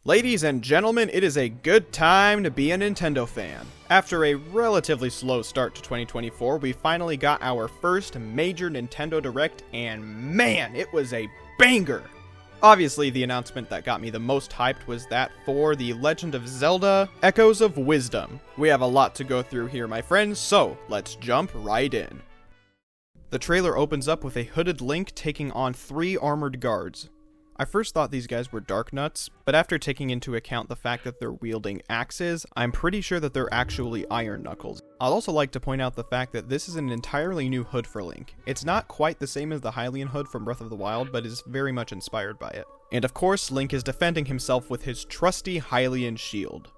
Ladies and gentlemen, it is a good time to be a Nintendo fan. After a relatively slow start to 2024, we finally got our first major Nintendo Direct, and man, it was a banger! Obviously, the announcement that got me the most hyped was that for the Legend of Zelda Echoes of Wisdom. We have a lot to go through here, my friends, so let's jump right in. The trailer opens up with a hooded Link taking on 3 armored guards. I first thought these guys were Dark Nuts, but after taking into account the fact that they're wielding axes, I'm pretty sure that they're actually Iron Knuckles. I'd also like to point out the fact that this is an entirely new hood for Link. It's not quite the same as the Hylian hood from Breath of the Wild, but is very much inspired by it. And of course, Link is defending himself with his trusty Hylian shield.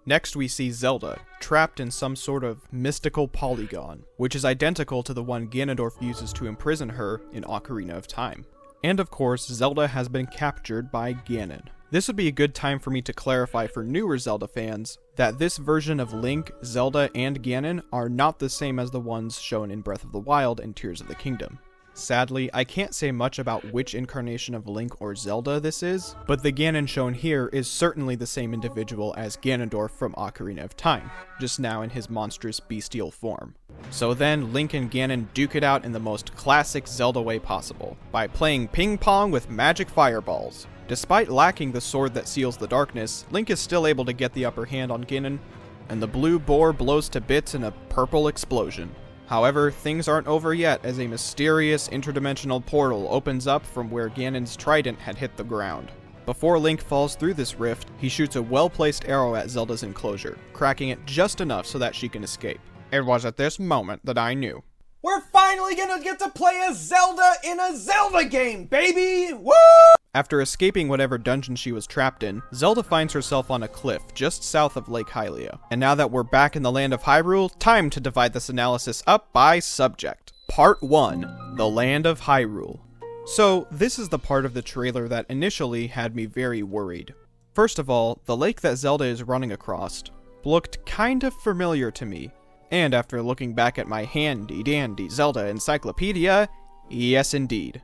Next we see Zelda, trapped in some sort of mystical polygon, which is identical to the one Ganondorf uses to imprison her in Ocarina of Time. And of course, Zelda has been captured by Ganon. This would be a good time for me to clarify for newer Zelda fans that this version of Link, Zelda, and Ganon are not the same as the ones shown in Breath of the Wild and Tears of the Kingdom. Sadly, I can't say much about which incarnation of Link or Zelda this is, but the Ganon shown here is certainly the same individual as Ganondorf from Ocarina of Time, just now in his monstrous bestial form. So then, Link and Ganon duke it out in the most classic Zelda way possible, by playing ping pong with magic fireballs. Despite lacking the sword that seals the darkness, Link is still able to get the upper hand on Ganon, and the blue boar blows to bits in a purple explosion. However, things aren't over yet as a mysterious interdimensional portal opens up from where Ganon's trident had hit the ground. Before Link falls through this rift, he shoots a well-placed arrow at Zelda's enclosure, cracking it just enough so that she can escape. It was at this moment that I knew. We're finally gonna get to play as Zelda in a Zelda game, baby! Woo! After escaping whatever dungeon she was trapped in, Zelda finds herself on a cliff just south of Lake Hylia. And now that we're back in the land of Hyrule, time to divide this analysis up by subject. Part 1, the land of Hyrule. So, this is the part of the trailer that initially had me very worried. First of all, the lake that Zelda is running across looked kind of familiar to me. And after looking back at my handy-dandy Zelda encyclopedia, yes indeed.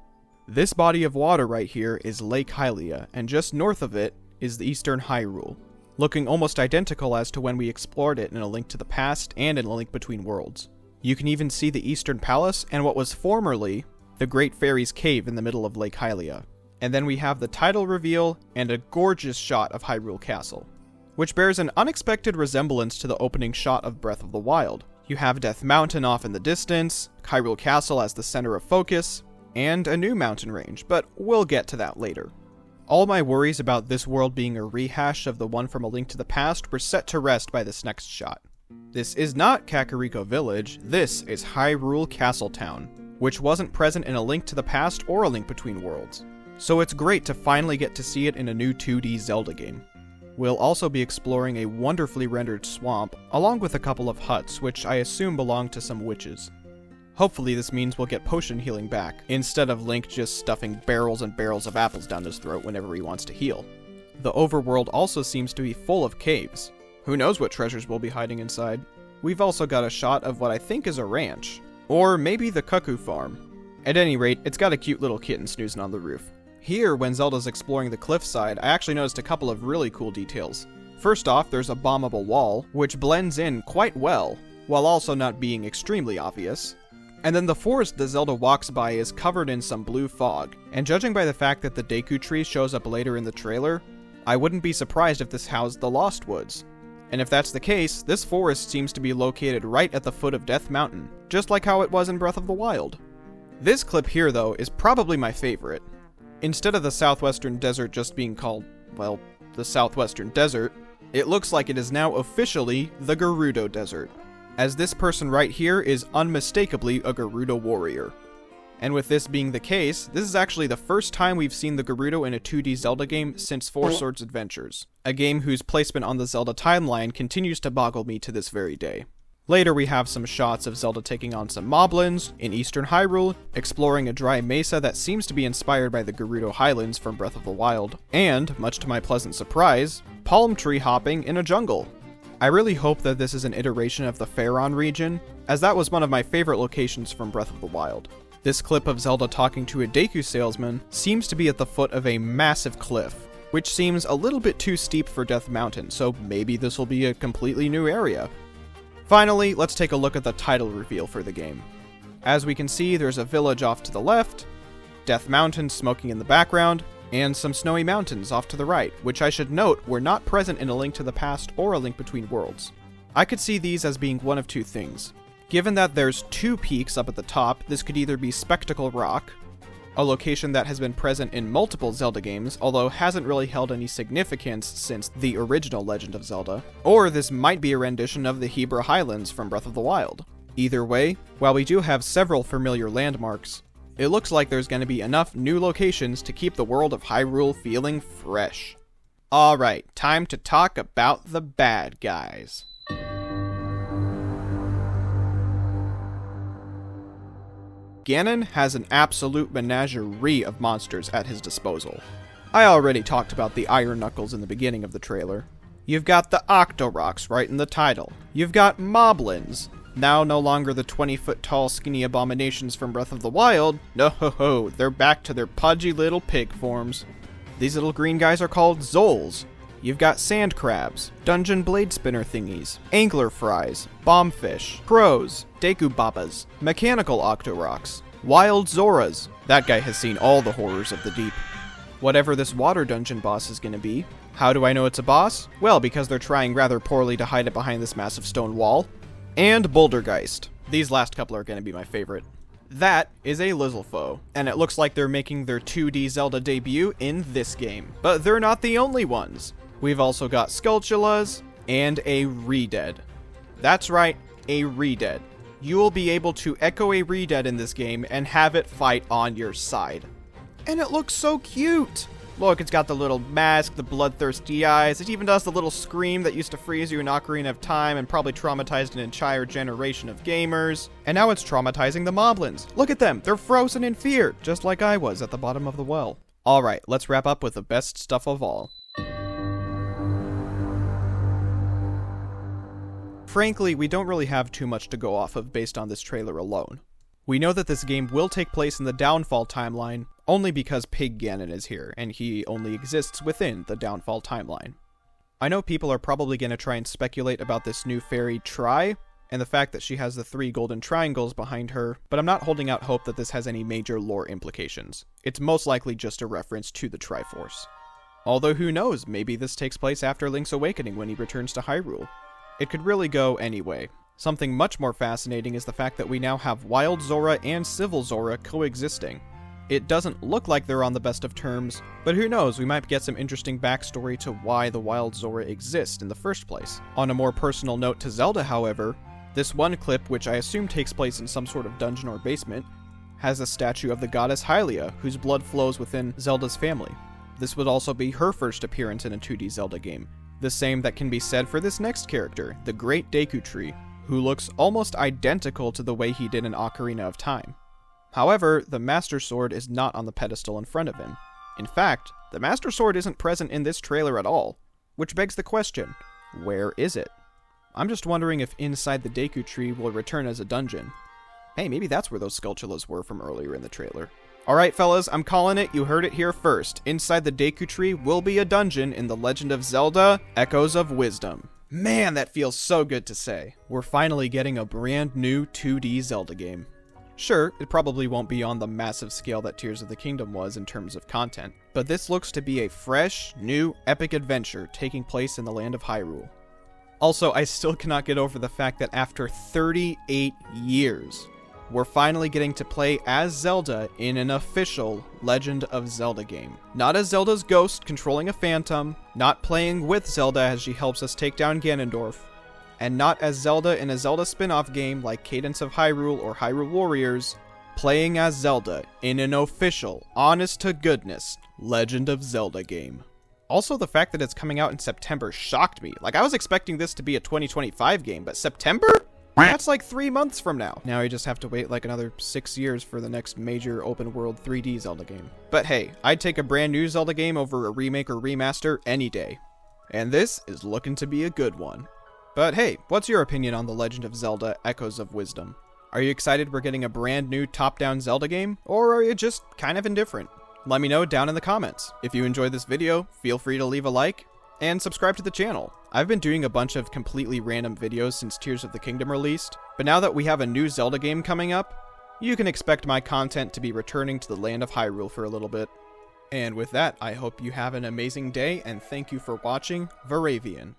This body of water right here is Lake Hylia, and just north of it is the Eastern Hyrule, looking almost identical as to when we explored it in A Link to the Past and in A Link Between Worlds. You can even see the Eastern Palace and what was formerly the Great Fairy's Cave in the middle of Lake Hylia. And then we have the title reveal and a gorgeous shot of Hyrule Castle, which bears an unexpected resemblance to the opening shot of Breath of the Wild. You have Death Mountain off in the distance, Hyrule Castle as the center of focus, and a new mountain range, but we'll get to that later. All my worries about this world being a rehash of the one from A Link to the Past were set to rest by this next shot. This is not Kakariko Village, this is Hyrule Castletown, which wasn't present in A Link to the Past or A Link Between Worlds. So it's great to finally get to see it in a new 2D Zelda game. We'll also be exploring a wonderfully rendered swamp, along with a couple of huts, which I assume belong to some witches. Hopefully this means we'll get potion healing back, instead of Link just stuffing barrels and barrels of apples down his throat whenever he wants to heal. The overworld also seems to be full of caves. Who knows what treasures we'll be hiding inside? We've also got a shot of what I think is a ranch. Or maybe the Cuckoo Farm. At any rate, it's got a cute little kitten snoozing on the roof. Here, when Zelda's exploring the cliffside, I actually noticed a couple of really cool details. First off, there's a bombable wall, which blends in quite well, while also not being extremely obvious. And then the forest that Zelda walks by is covered in some blue fog, and judging by the fact that the Deku tree shows up later in the trailer, I wouldn't be surprised if this housed the Lost Woods. And if that's the case, this forest seems to be located right at the foot of Death Mountain, just like how it was in Breath of the Wild. This clip here, though, is probably my favorite. Instead of the Southwestern Desert just being called, well, the Southwestern Desert, it looks like it is now officially the Gerudo Desert, as this person right here is unmistakably a Gerudo warrior. And with this being the case, this is actually the first time we've seen the Gerudo in a 2D Zelda game since Four Swords Adventures, a game whose placement on the Zelda timeline continues to boggle me to this very day. Later we have some shots of Zelda taking on some moblins in Eastern Hyrule, exploring a dry mesa that seems to be inspired by the Gerudo Highlands from Breath of the Wild, and, much to my pleasant surprise, palm tree hopping in a jungle. I really hope that this is an iteration of the Faron region, as that was one of my favorite locations from Breath of the Wild. This clip of Zelda talking to a Deku salesman seems to be at the foot of a massive cliff, which seems a little bit too steep for Death Mountain, so maybe this will be a completely new area. Finally, let's take a look at the title reveal for the game. As we can see, there's a village off to the left, Death Mountain smoking in the background, and some snowy mountains off to the right, which I should note were not present in A Link to the Past or A Link Between Worlds. I could see these as being one of two things. Given that there's two peaks up at the top, this could either be Spectacle Rock, a location that has been present in multiple Zelda games, although hasn't really held any significance since the original Legend of Zelda, or this might be a rendition of the Hebra Highlands from Breath of the Wild. Either way, while we do have several familiar landmarks, it looks like there's going to be enough new locations to keep the world of Hyrule feeling fresh. Alright, time to talk about the bad guys. Ganon has an absolute menagerie of monsters at his disposal. I already talked about the Iron Knuckles in the beginning of the trailer. You've got the Octoroks right in the title. You've got Moblins, now no longer the 20-foot tall skinny abominations from Breath of the Wild. No, they're back to their pudgy little pig forms. These little green guys are called Zoles. You've got sand crabs, dungeon blade spinner thingies, angler fries, bombfish, crows, Deku-babas, mechanical Octoroks, wild Zoras. That guy has seen all the horrors of the deep. Whatever this water dungeon boss is going to be. How do I know it's a boss? Well, because they're trying rather poorly to hide it behind this massive stone wall. And Bouldergeist. These last couple are going to be my favorite. That is a Lizalfo, and it looks like they're making their 2D Zelda debut in this game. But they're not the only ones. We've also got Skulltulas and a Redead. That's right, a Redead. You will be able to echo a Redead in this game and have it fight on your side. And it looks so cute! Look, it's got the little mask, the bloodthirsty eyes, it even does the little scream that used to freeze you in Ocarina of Time and probably traumatized an entire generation of gamers. And now it's traumatizing the Moblins. Look at them, they're frozen in fear, just like I was at the bottom of the well. Alright, let's wrap up with the best stuff of all. Frankly, we don't really have too much to go off of based on this trailer alone. We know that this game will take place in the Downfall timeline, only because Pig Ganon is here, and he only exists within the Downfall timeline. I know people are probably going to try and speculate about this new fairy Tri, and the fact that she has the 3 golden triangles behind her, but I'm not holding out hope that this has any major lore implications. It's most likely just a reference to the Triforce. Although who knows, maybe this takes place after Link's Awakening when he returns to Hyrule. It could really go anyway. Something much more fascinating is the fact that we now have Wild Zora and Civil Zora coexisting. It doesn't look like they're on the best of terms, but who knows, we might get some interesting backstory to why the Wild Zora exist in the first place. On a more personal note to Zelda, however, this one clip, which I assume takes place in some sort of dungeon or basement, has a statue of the goddess Hylia, whose blood flows within Zelda's family. This would also be her first appearance in a 2D Zelda game. The same that can be said for this next character, the Great Deku Tree, who looks almost identical to the way he did in Ocarina of Time. However, the Master Sword is not on the pedestal in front of him. In fact, the Master Sword isn't present in this trailer at all, which begs the question, where is it? I'm just wondering if inside the Deku Tree will return as a dungeon. Hey, maybe that's where those Skulltulas were from earlier in the trailer. Alright fellas, I'm calling it, you heard it here first. Inside the Deku Tree will be a dungeon in The Legend of Zelda, Echoes of Wisdom. Man, that feels so good to say. We're finally getting a brand new 2D Zelda game. Sure, it probably won't be on the massive scale that Tears of the Kingdom was in terms of content, but this looks to be a fresh, new, epic adventure taking place in the land of Hyrule. Also, I still cannot get over the fact that after 38 years, we're finally getting to play as Zelda in an official Legend of Zelda game. Not as Zelda's ghost controlling a phantom, not playing with Zelda as she helps us take down Ganondorf, and not as Zelda in a Zelda spin-off game like Cadence of Hyrule or Hyrule Warriors, playing as Zelda in an official, honest-to-goodness Legend of Zelda game. Also, the fact that it's coming out in September shocked me. Like, I was expecting this to be a 2025 game, but September? That's like 3 months from now. Now you just have to wait like another 6 years for the next major open world 3D Zelda game. But hey, I'd take a brand new Zelda game over a remake or remaster any day. And this is looking to be a good one. But hey, what's your opinion on The Legend of Zelda Echoes of Wisdom? Are you excited we're getting a brand new top-down Zelda game? Or are you just kind of indifferent? Let me know down in the comments. If you enjoyed this video, feel free to leave a like, and subscribe to the channel. I've been doing a bunch of completely random videos since Tears of the Kingdom released, but now that we have a new Zelda game coming up, you can expect my content to be returning to the land of Hyrule for a little bit. And with that, I hope you have an amazing day, and thank you for watching Varavian.